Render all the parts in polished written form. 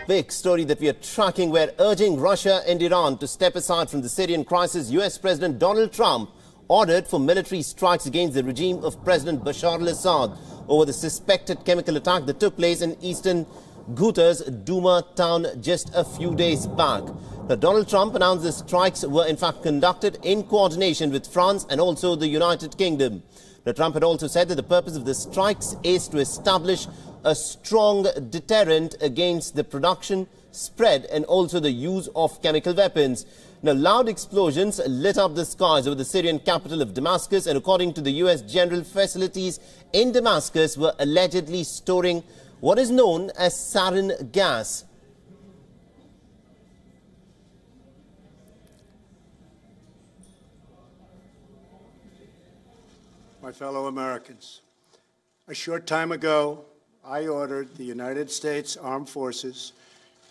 big story that we are tracking, where urging Russia and Iran to step aside from the Syrian crisis, US President Donald Trump ordered for military strikes against the regime of President Bashar al-Assad over the suspected chemical attack that took place in eastern Ghouta's Douma town just a few days back. Now, Donald Trump announced the strikes were in fact conducted in coordination with France and also the United Kingdom. Now, Trump had also said that the purpose of the strikes is to establish a strong deterrent against the production, spread and also the use of chemical weapons. Now, loud explosions lit up the skies over the Syrian capital of Damascus, and according to the US, general facilities in Damascus were allegedly storing what is known as sarin gas. My fellow Americans, a short time ago, I ordered the United States Armed Forces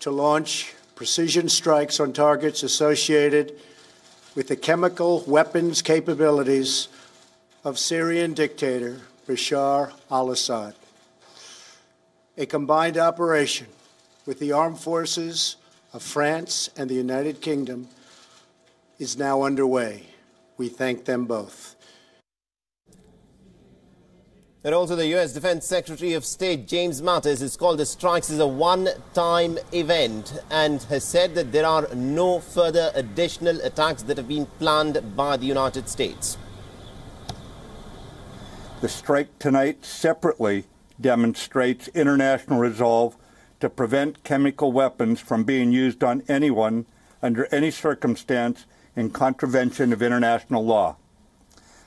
to launch precision strikes on targets associated with the chemical weapons capabilities of Syrian dictator Bashar al-Assad. A combined operation with the armed forces of France and the United Kingdom is now underway. We thank them both. And also the US Defense Secretary of State James Mattis has called the strikes as a one-time event and has said that there are no further additional attacks that have been planned by the United States. The strike tonight separately demonstrates international resolve to prevent chemical weapons from being used on anyone under any circumstance in contravention of international law.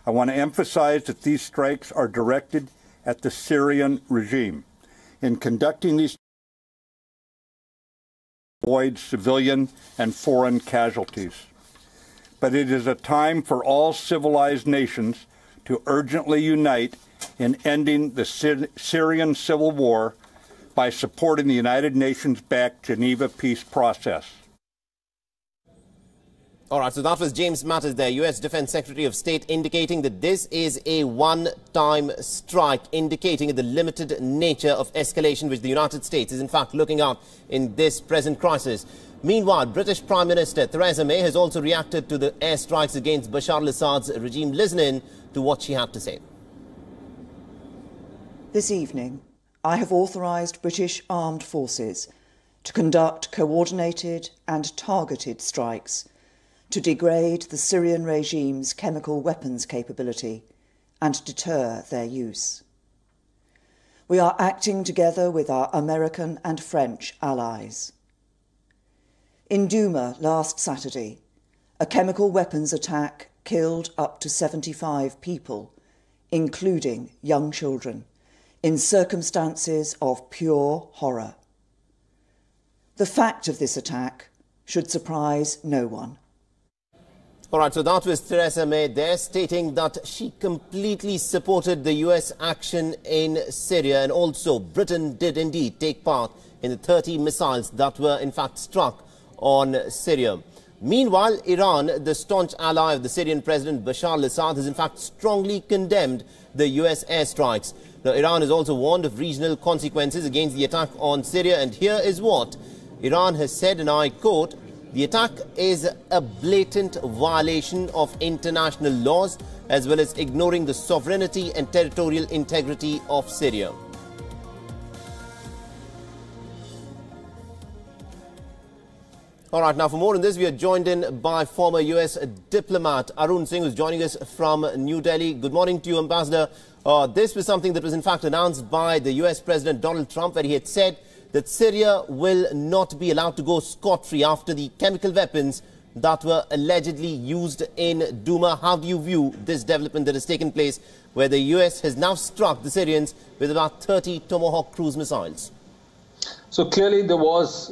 I want to emphasize that these strikes are directed at the Syrian regime. In conducting these, avoid civilian and foreign casualties. But it is a time for all civilized nations to urgently unite in ending the Syrian civil war by supporting the United Nations-backed Geneva peace process. All right, so that was James Mattis there, US Defense Secretary of State, indicating that this is a one-time strike, indicating the limited nature of escalation which the United States is in fact looking at in this present crisis. Meanwhile, British Prime Minister Theresa May has also reacted to the airstrikes against Bashar al-Assad's regime. Listen in to what she had to say. This evening, I have authorised British armed forces to conduct coordinated and targeted strikes to degrade the Syrian regime's chemical weapons capability and deter their use. We are acting together with our American and French allies. In Douma last Saturday, a chemical weapons attack killed up to 75 people, including young children, in circumstances of pure horror. The fact of this attack should surprise no one. All right, so that was Theresa May there, stating that she completely supported the US action in Syria, and also Britain did indeed take part in the 30 missiles that were in fact struck on Syria. Meanwhile, Iran, the staunch ally of the Syrian President Bashar al-Assad, has in fact strongly condemned the US airstrikes. Now, Iran has also warned of regional consequences against the attack on Syria, and here is what Iran has said, and I quote, "The attack is a blatant violation of international laws as well as ignoring the sovereignty and territorial integrity of Syria." All right, now for more on this, we are joined in by former US diplomat Arun Singh, who's joining us from New Delhi. Good morning to you, Ambassador. This was something that was in fact announced by the US President Donald Trump, where he had said that Syria will not be allowed to go scot-free after the chemical weapons that were allegedly used in Douma. How do you view this development that has taken place, where the US has now struck the Syrians with about 30 Tomahawk cruise missiles? So clearly there was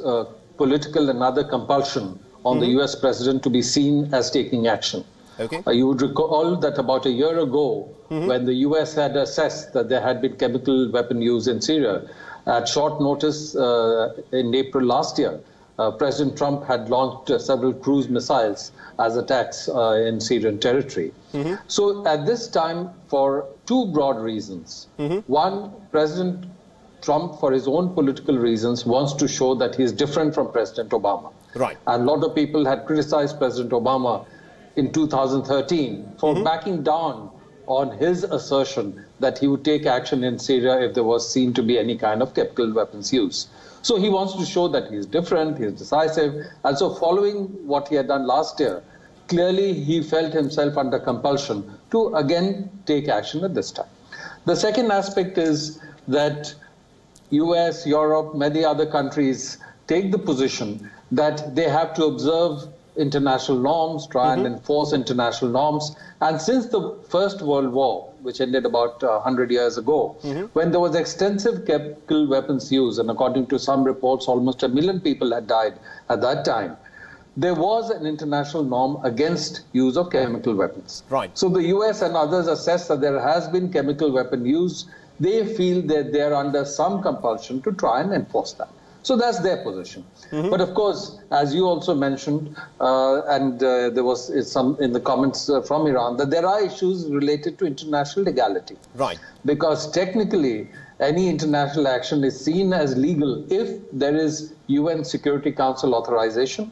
political and other compulsion on the US president to be seen as taking action. Okay. You would recall that about a year ago, when the US had assessed that there had been chemical weapon use in Syria, at short notice in April last year, President Trump had launched several cruise missiles as attacks in Syrian territory. So at this time, for two broad reasons. One, President Trump, for his own political reasons, wants to show that he's different from President Obama. Right. And a lot of people had criticized President Obama in 2013 for backing down on his assertion that he would take action in Syria if there was seen to be any kind of chemical weapons use. So he wants to show that he's different, he's decisive. And so following what he had done last year, clearly he felt himself under compulsion to again take action at this time. The second aspect is that US, Europe, many other countries take the position that they have to observe international norms, try and enforce international norms. And since the First World War, which ended about 100 years ago, when there was extensive chemical weapons use, and according to some reports, almost 1 million people had died at that time, there was an international norm against use of chemical weapons. Right. So the US and others assess that there has been chemical weapon use. They feel that they're under some compulsion to try and enforce that. So that's their position. But of course, as you also mentioned, and there was some in the comments from Iran, that there are issues related to international legality. Right. Because technically, any international action is seen as legal if there is UN Security Council authorization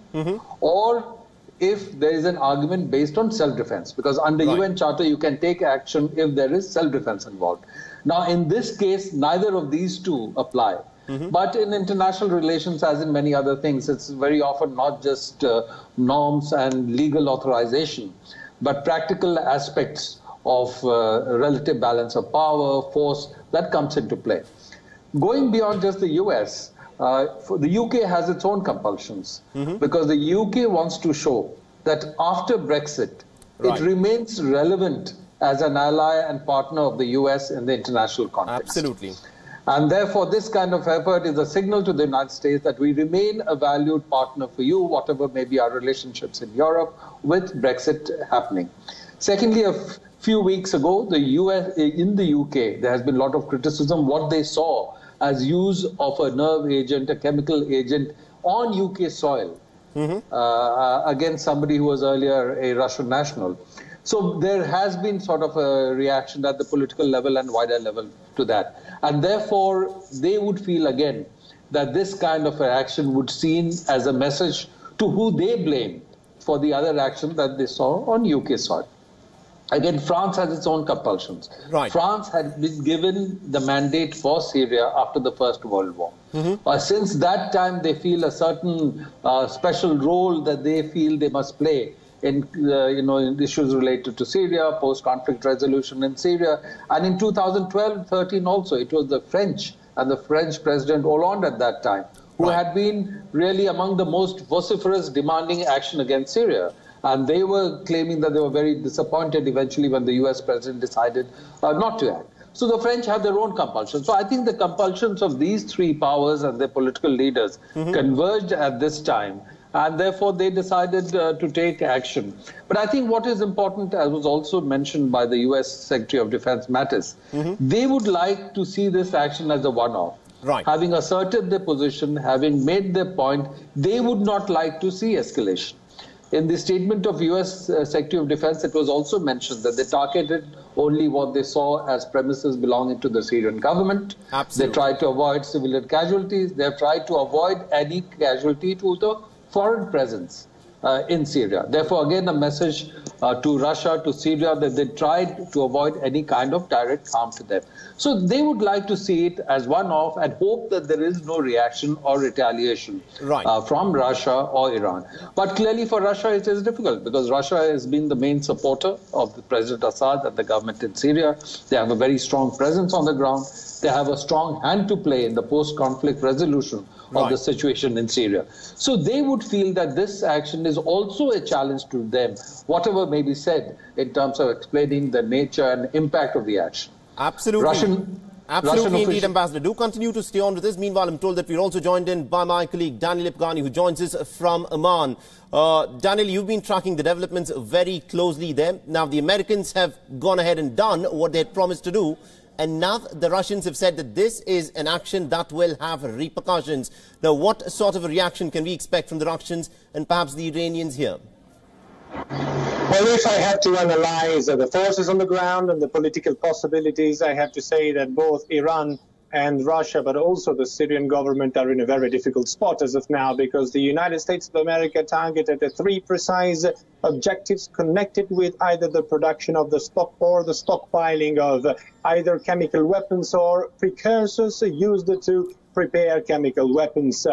or if there is an argument based on self-defense. Because under UN Charter, you can take action if there is self-defense involved. Now, in this case, neither of these two apply. But in international relations, as in many other things, it's very often not just norms and legal authorization, but practical aspects of relative balance of power, force, that comes into play. Going beyond just the US, the UK has its own compulsions, because the UK wants to show that after Brexit, it remains relevant as an ally and partner of the US in the international context. Absolutely. And therefore, this kind of effort is a signal to the United States that we remain a valued partner for you, whatever may be our relationships in Europe, with Brexit happening. Secondly, a few weeks ago, in the UK, there has been a lot of criticism what they saw as use of a nerve agent, a chemical agent, on UK soil against somebody who was earlier a Russian national. So there has been sort of a reaction at the political level and wider level to that. And therefore, they would feel again that this kind of action would be seen as a message to who they blame for the other action that they saw on UK soil. Again, France has its own compulsions. Right. France had been given the mandate for Syria after the First World War. Since that time, they feel a certain special role that they feel they must play in in issues related to Syria, post-conflict resolution in Syria. And in 2012-13 also, it was the French and the French President Hollande at that time, who had been really among the most vociferous demanding action against Syria. And they were claiming that they were very disappointed eventually when the US president decided not to act. So the French have their own compulsions. So I think the compulsions of these three powers and their political leaders converged at this time. And therefore, they decided to take action. But I think what is important, as was also mentioned by the US Secretary of Defense Mattis, they would like to see this action as a one-off. Right. Having asserted their position, having made their point, they would not like to see escalation. In the statement of US Secretary of Defense, it was also mentioned that they targeted only what they saw as premises belonging to the Syrian government. Absolutely. They tried to avoid civilian casualties. They have tried to avoid any casualty to the foreign presence in Syria. Therefore, again, a message to Russia, to Syria, that they tried to avoid any kind of direct harm to them. So they would like to see it as one-off and hope that there is no reaction or retaliation from Russia or Iran. But clearly for Russia, it is difficult because Russia has been the main supporter of the President Assad and the government in Syria. They have a very strong presence on the ground. They have a strong hand to play in the post-conflict resolution of the situation in Syria. So they would feel that this action is also a challenge to them, whatever may be said in terms of explaining the nature and impact of the action. Absolutely. Absolutely indeed, Ambassador. Do continue to stay on with this. Meanwhile, I'm told that we're also joined in by my colleague Daniel Ipghani, who joins us from Amman. Daniel, you've been tracking the developments very closely there. Now, the Americans have gone ahead and done what they had promised to do. And now the Russians have said that this is an action that will have repercussions. Now, what sort of a reaction can we expect from the Russians and perhaps the Iranians here? Well, if I had to analyze the forces on the ground and the political possibilities, I have to say that both Iran and Russia, but also the Syrian government, are in a very difficult spot as of now, because the United States of America targeted three precise objectives connected with either the production of the stock or the stockpiling of either chemical weapons or precursors used to prepare chemical weapons.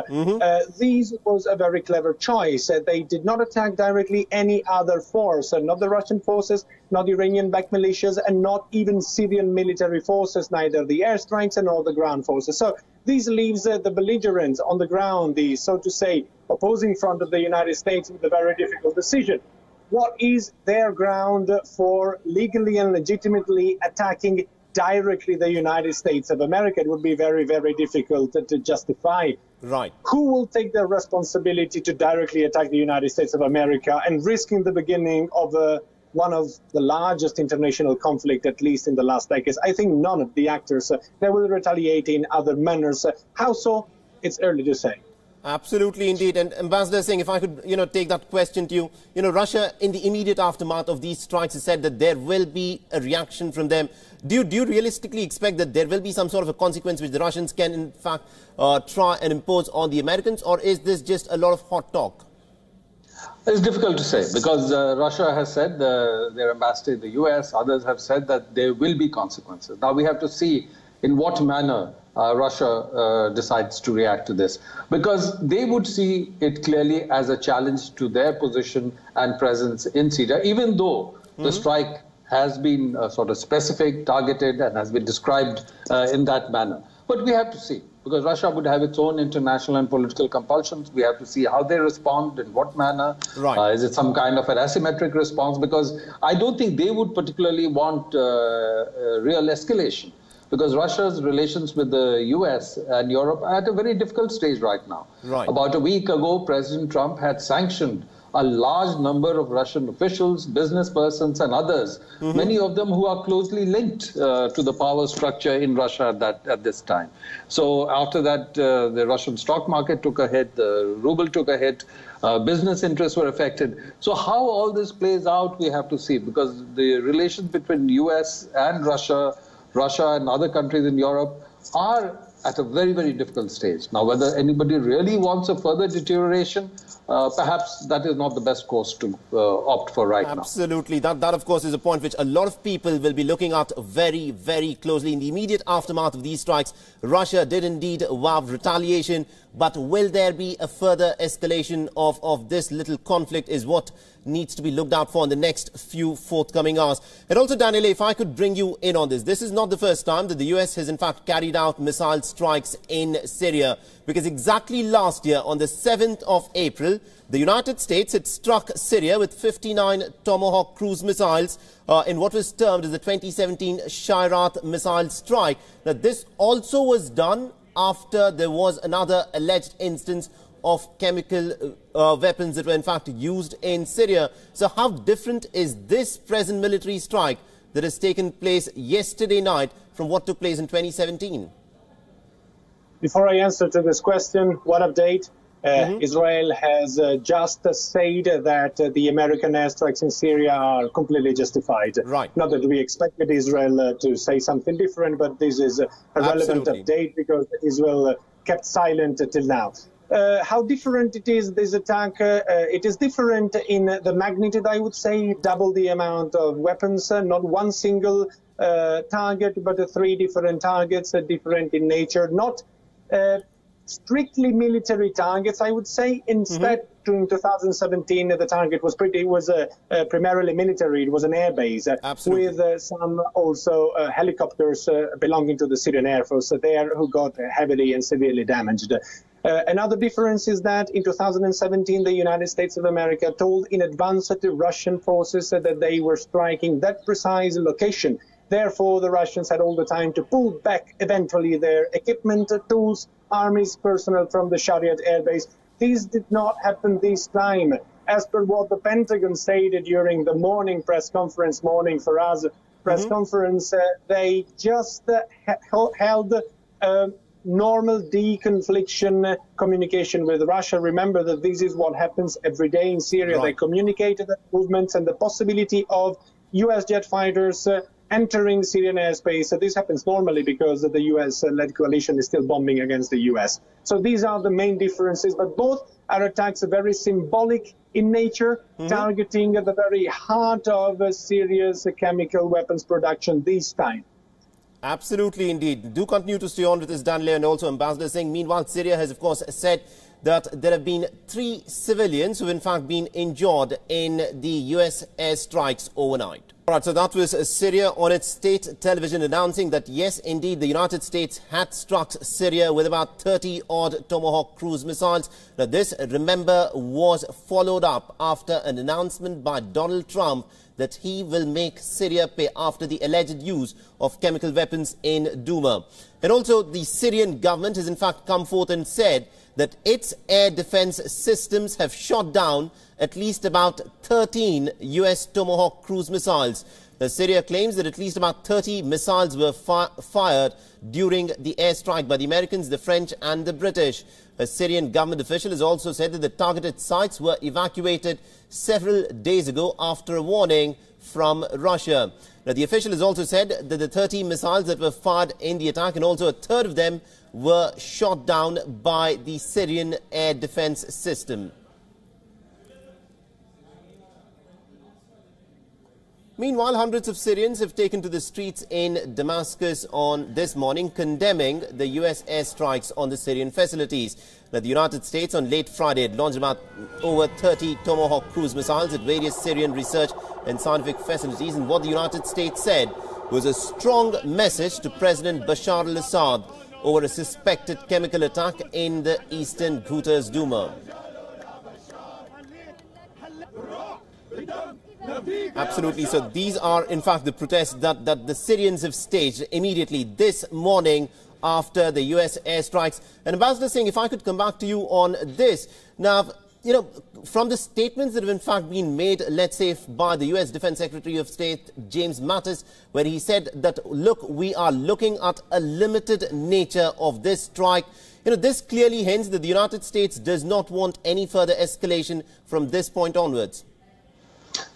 This was a very clever choice. They did not attack directly any other force, not the Russian forces, not Iranian-backed militias, and not even Syrian military forces, neither the airstrikes nor the ground forces. So this leaves the belligerents on the ground, the, so to say, opposing front of the United States, with a very difficult decision. What is their ground for legally and legitimately attacking directly the United States of America? It would be very, very difficult to justify. Right. Who will take the responsibility to directly attack the United States of America and risking the beginning of one of the largest international conflict, at least in the last decades? I think none of the actors, they will retaliate in other manners. How so? It's early to say. Absolutely, indeed. And Ambassador Singh, if I could, take that question to you. Russia, in the immediate aftermath of these strikes, has said that there will be a reaction from them. Do you realistically expect that there will be some sort of a consequence which the Russians can, in fact, try and impose on the Americans? Or is this just a lot of hot talk? It's difficult to say, because Russia has said, their ambassador in the US, others have said that there will be consequences. Now we have to see in what manner Russia decides to react to this, because they would see it clearly as a challenge to their position and presence in Syria, even though the strike has been sort of specific, targeted, and has been described in that manner. But we have to see, because Russia would have its own international and political compulsions. We have to see how they respond, in what manner. Right. Is it some kind of an asymmetric response? Because I don't think they would particularly want real escalation, because Russia's relations with the US and Europe are at a very difficult stage right now. Right. About a week ago, President Trump had sanctioned a large number of Russian officials, business persons and others, many of them who are closely linked to the power structure in Russia at this time. So after that, the Russian stock market took a hit, the ruble took a hit, business interests were affected. So how all this plays out, we have to see, because the relations between US and Russia and other countries in Europe are at a very, very difficult stage. Now, whether anybody really wants a further deterioration, perhaps that is not the best course to opt for right now. Absolutely. That, of course, is a point which a lot of people will be looking at very, very closely. In the immediate aftermath of these strikes, Russia did indeed vow retaliation. But will there be a further escalation of this little conflict is what needs to be looked out for in the next few forthcoming hours. And also, Daniele, if I could bring you in on this. This is not the first time that the US has in fact carried out missile strikes in Syria, because exactly last year on the 7th of April, the United States had struck Syria with 59 Tomahawk cruise missiles in what was termed as the 2017 Shirat missile strike. Now, this also was done after there was another alleged instance of chemical weapons that were in fact used in Syria. So how different is this present military strike that has taken place yesterday night from what took place in 2017? Before I answer to this question, one update. Israel has just said that the American airstrikes in Syria are completely justified. Right. Not that we expected Israel to say something different, but this is a relevant update, because Israel kept silent till now. How different it is, this attack? It is different in the magnitude, I would say, double the amount of weapons, not one single target, but three different targets, different in nature, not strictly military targets, I would say. Instead, in 2017, the target was primarily military. It was an air base with some also helicopters belonging to the Syrian Air Force there, who got heavily and severely damaged. Another difference is that in 2017, the United States of America told in advance to Russian forces that they were striking that precise location. Therefore, the Russians had all the time to pull back eventually their equipment, tools, armies, personnel from the Shariat airbase. This did not happen this time. As per what the Pentagon stated during the morning press conference, they just held normal deconfliction communication with Russia. Remember that this is what happens every day in Syria. Right. They communicated the movements and the possibility of U.S. jet fighters entering Syrian airspace. So this happens normally because the US-led coalition is still bombing against the US. So these are the main differences, but both our attacks are very symbolic in nature, targeting the very heart of Syria's chemical weapons production this time. Absolutely, indeed. Do continue to stay on with this, Daniel, and also Ambassador Singh. Meanwhile, Syria has, of course, said that there have been 3 civilians who have, in fact, been injured in the US airstrikes overnight. All right, so that was Syria on its state television announcing that, yes, indeed, the United States had struck Syria with about 30-odd Tomahawk cruise missiles. Now, this, remember, was followed up after an announcement by Donald Trump that he will make Syria pay after the alleged use of chemical weapons in Douma. And also, the Syrian government has, in fact, come forth and said that its air defense systems have shot down at least about 13 US Tomahawk cruise missiles. Syria claims that at least about 30 missiles were fired during the airstrike by the Americans, the French and the British. A Syrian government official has also said that the targeted sites were evacuated several days ago after a warning from Russia. Now, the official has also said that the 30 missiles that were fired in the attack, and also a third of them, were shot down by the Syrian air defense system. Meanwhile, hundreds of Syrians have taken to the streets in Damascus on this morning, condemning the US airstrikes on the Syrian facilities. Now, the United States on late Friday had launched about over 30 Tomahawk cruise missiles at various Syrian research and scientific facilities. And what the United States said was a strong message to President Bashar al-Assad over a suspected chemical attack in the eastern Ghoutas Douma. Absolutely. So these are, in fact, the protests that the Syrians have staged immediately this morning after the US airstrikes. And Ambassador Singh, if I could come back to you on this. Now, you know, from the statements that have in fact been made, let's say, by the US Defense Secretary of State, James Mattis, where he said that, look, we are looking at a limited nature of this strike. You know, this clearly hints that the United States does not want any further escalation from this point onwards.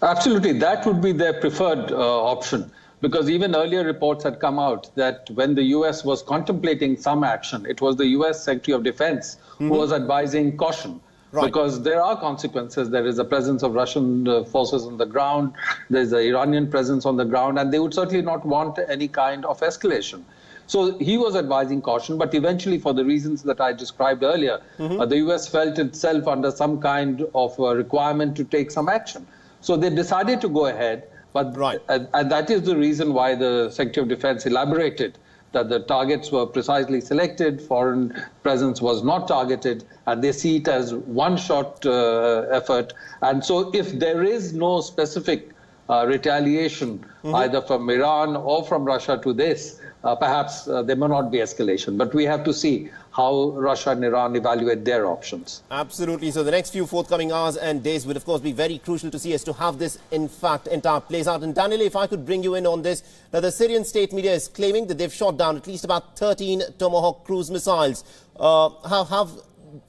Absolutely. That would be their preferred option, because even earlier reports had come out that when the US was contemplating some action, it was the US Secretary of Defense who was advising caution. Right. Because there are consequences. There is a presence of Russian forces on the ground. There's the Iranian presence on the ground, and they would certainly not want any kind of escalation. So he was advising caution, but eventually, for the reasons that I described earlier, the US felt itself under some kind of requirement to take some action. So they decided to go ahead, but and that is the reason why the Secretary of Defense elaborated that the targets were precisely selected, foreign presence was not targeted, and they see it as one-shot effort. And so if there is no specific retaliation, either from Iran or from Russia to this, perhaps there may not be escalation. But we have to see how Russia and Iran evaluate their options. Absolutely. So the next few forthcoming hours and days would, of course, be very crucial to see as to how this, in fact, entire plays out. And Daniel, if I could bring you in on this, now the Syrian state media is claiming that they've shot down at least about 13 Tomahawk cruise missiles. How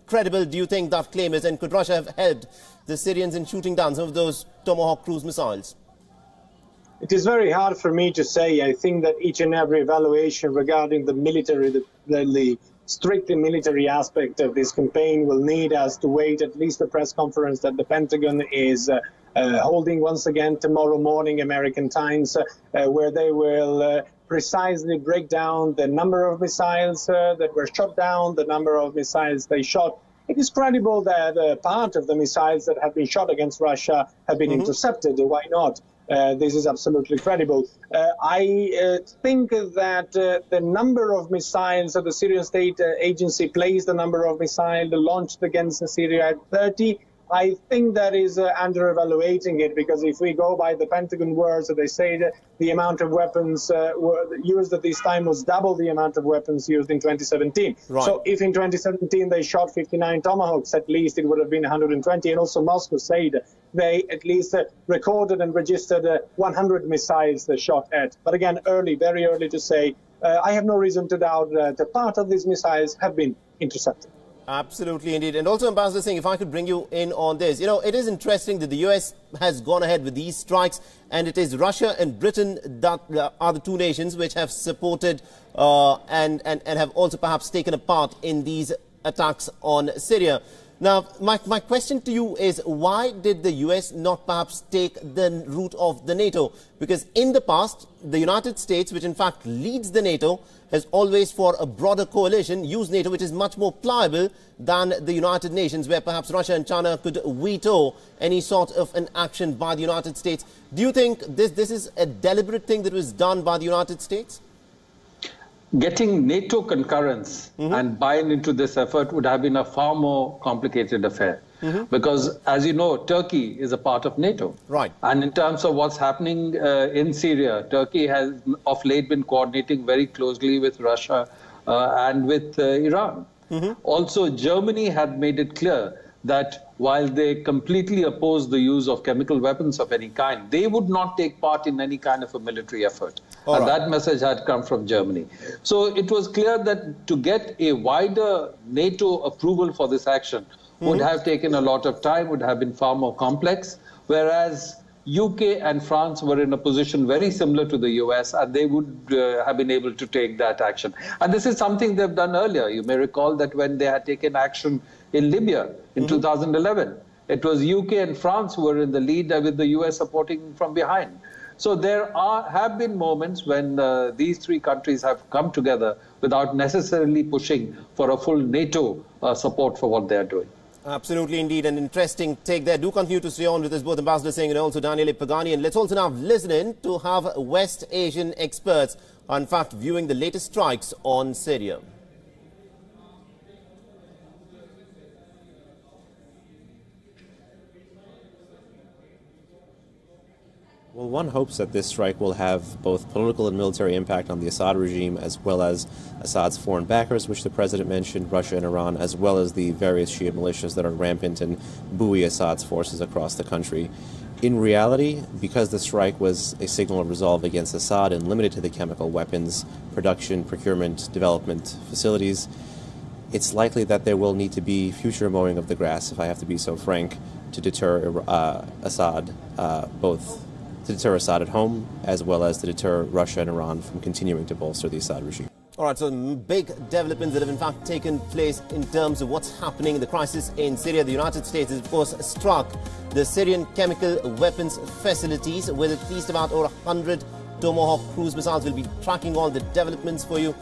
credible do you think that claim is? And could Russia have helped the Syrians in shooting down some of those Tomahawk cruise missiles? It is very hard for me to say. I think that each and every evaluation regarding the military, the strictly military aspect of this campaign will need us to wait at least the press conference that the Pentagon is holding once again tomorrow morning, American times, where they will precisely break down the number of missiles that were shot down, the number of missiles they shot. It is credible that part of the missiles that have been shot against Russia have been intercepted. Why not? This is absolutely credible. I think that the number of missiles that the Syrian state agency placed, the number of missiles launched against Syria at 30, I think that is under-evaluating it, because if we go by the Pentagon words, they say that the amount of weapons used at this time was double the amount of weapons used in 2017. Right. So if in 2017 they shot 59 Tomahawks, at least it would have been 120. And also Moscow said they at least recorded and registered 100 missiles shot at. But again, very early to say. I have no reason to doubt that part of these missiles have been intercepted. Absolutely, indeed. And also, Ambassador Singh, if I could bring you in on this. You know, it is interesting that the US has gone ahead with these strikes, and it is Russia and Britain that are the two nations which have supported and have also perhaps taken a part in these attacks on Syria. Now, my question to you is, why did the US not perhaps take the route of the NATO? Because in the past, the United States, which in fact leads the NATO, has always, for a broader coalition, used NATO, which is much more pliable than the United Nations, where perhaps Russia and China could veto any sort of an action by the United States. Do you think this is a deliberate thing that was done by the United States? Getting NATO concurrence and buy-in into this effort would have been a far more complicated affair. Because, as you know, Turkey is a part of NATO. Right. And in terms of what's happening in Syria, Turkey has of late been coordinating very closely with Russia and with Iran. Also, Germany had made it clear that while they completely oppose the use of chemical weapons of any kind, they would not take part in any kind of a military effort. That message had come from Germany. So it was clear that to get a wider NATO approval for this action would have taken a lot of time, would have been far more complex, whereas UK and France were in a position very similar to the US, and they would have been able to take that action. And this is something they've done earlier. You may recall that when they had taken action in Libya in 2011, it was UK and France who were in the lead, with the US supporting from behind. So there have been moments when these three countries have come together without necessarily pushing for a full NATO support for what they are doing. Absolutely, indeed. An interesting take there. Do continue to stay on with us, both Ambassador Singh and also Daniel Pagani. And let's also now listen in to have West Asian experts are in fact viewing the latest strikes on Syria. Well, one hopes that this strike will have both political and military impact on the Assad regime, as well as Assad's foreign backers, which the president mentioned, Russia and Iran, as well as the various Shia militias that are rampant and buoy Assad's forces across the country. In reality, because the strike was a signal of resolve against Assad and limited to the chemical weapons production, procurement, development facilities, it's likely that there will need to be future mowing of the grass, if I have to be so frank, to deter Assad, to deter Assad at home, as well as to deter Russia and Iran from continuing to bolster the Assad regime. All right, so big developments that have in fact taken place in terms of what's happening in the crisis in Syria. The United States has, of course, struck the Syrian chemical weapons facilities with at least about over 100 Tomahawk cruise missiles. We'll be tracking all the developments for you.